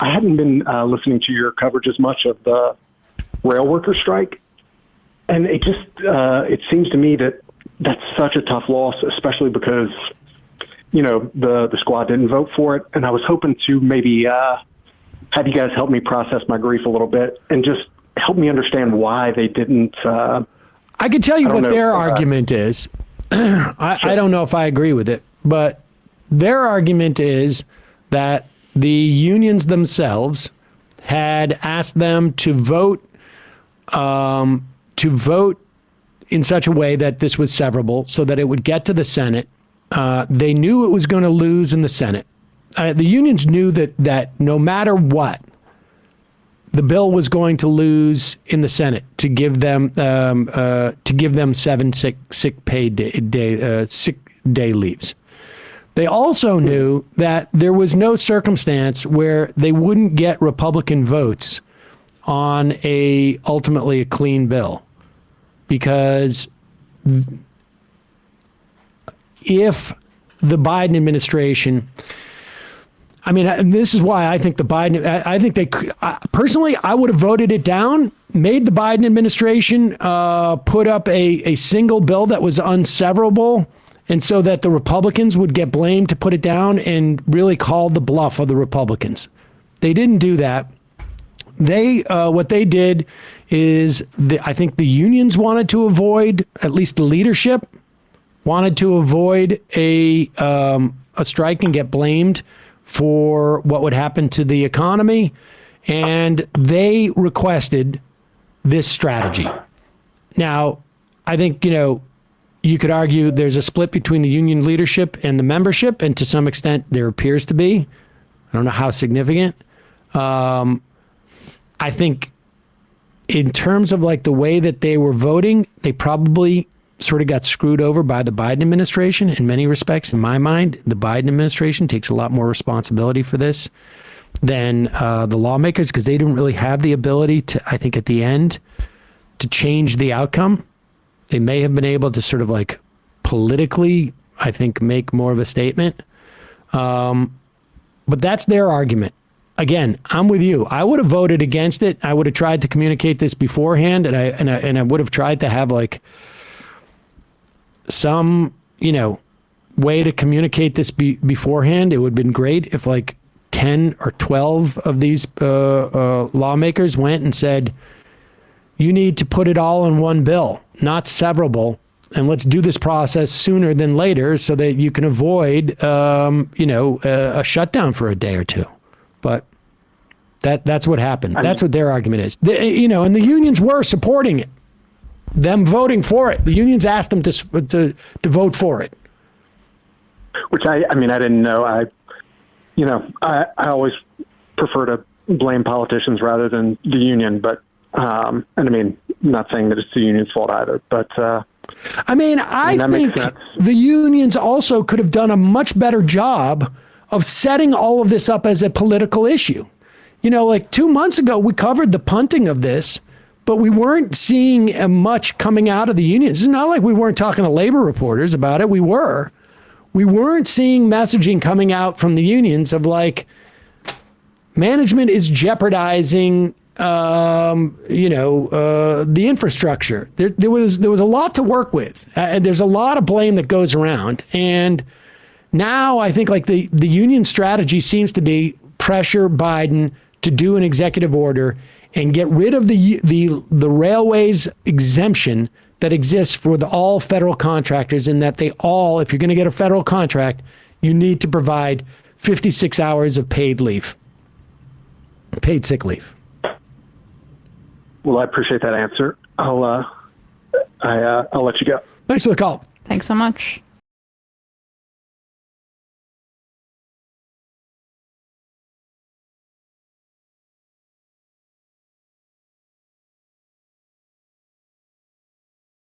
I hadn't been listening to your coverage as much of the rail worker strike. And it just, it seems to me that that's such a tough loss, especially because, the squad didn't vote for it. And I was hoping to maybe have you guys help me process my grief a little bit and just help me understand why they didn't. I can tell you what their argument is. I don't know if I agree with it, but their argument is that the unions themselves had asked them to vote in such a way that this was severable so that it would get to the Senate. They knew it was going to lose in the Senate. The unions knew that no matter what, the bill was going to lose in the Senate to give them 7 sick day leaves. They also knew that there was no circumstance where they wouldn't get Republican votes on ultimately a clean bill, because if the Biden administration, and this is why I think personally, I would have voted it down, made the Biden administration put up a single bill that was unseverable, and so that the Republicans would get blamed to put it down, and really called the bluff of the Republicans. They didn't do that. What they did is, I think the unions wanted to avoid, at least the leadership wanted to avoid a strike and get blamed for what would happen to the economy, and they requested this strategy. Now, I think, you could argue there's a split between the union leadership and the membership, and to some extent there appears to be. I don't know how significant. I think in terms of the way that they were voting, they probably sort of got screwed over by the Biden administration in many respects. In my mind, the Biden administration takes a lot more responsibility for this than the lawmakers, because they didn't really have the ability to, I think at the end, to change the outcome. They may have been able to sort of politically, I think, make more of a statement. But that's their argument. Again, I'm with you. I would have voted against it. I would have tried to communicate this beforehand, and I would have tried to have some, way to communicate this beforehand. It would have been great if 10 or 12 of these lawmakers went and said, you need to put it all in one bill, not severable, and let's do this process sooner than later so that you can avoid, a shutdown for a day or two. But that's what happened. That's what their argument is. And the unions were supporting it, them voting for it. The unions asked them to vote for it. Which I didn't know. I always prefer to blame politicians rather than the union, but I'm not saying that it's the union's fault either, but I think the unions also could have done a much better job of setting all of this up as a political issue. 2 months ago, we covered the punting of this, but we weren't seeing much coming out of the unions. It's not like we weren't talking to labor reporters about it. We were. We weren't seeing messaging coming out from the unions of management is jeopardizing the infrastructure. There was a lot to work with. There's a lot of blame that goes around. And now I think the union strategy seems to be pressure Biden to do an executive order and get rid of the railways exemption that exists for all federal contractors, and that they all, if you're going to get a federal contract, you need to provide 56 hours of paid sick leave. Well, I appreciate that answer. I'll let you go. Thanks for the call. Thanks so much.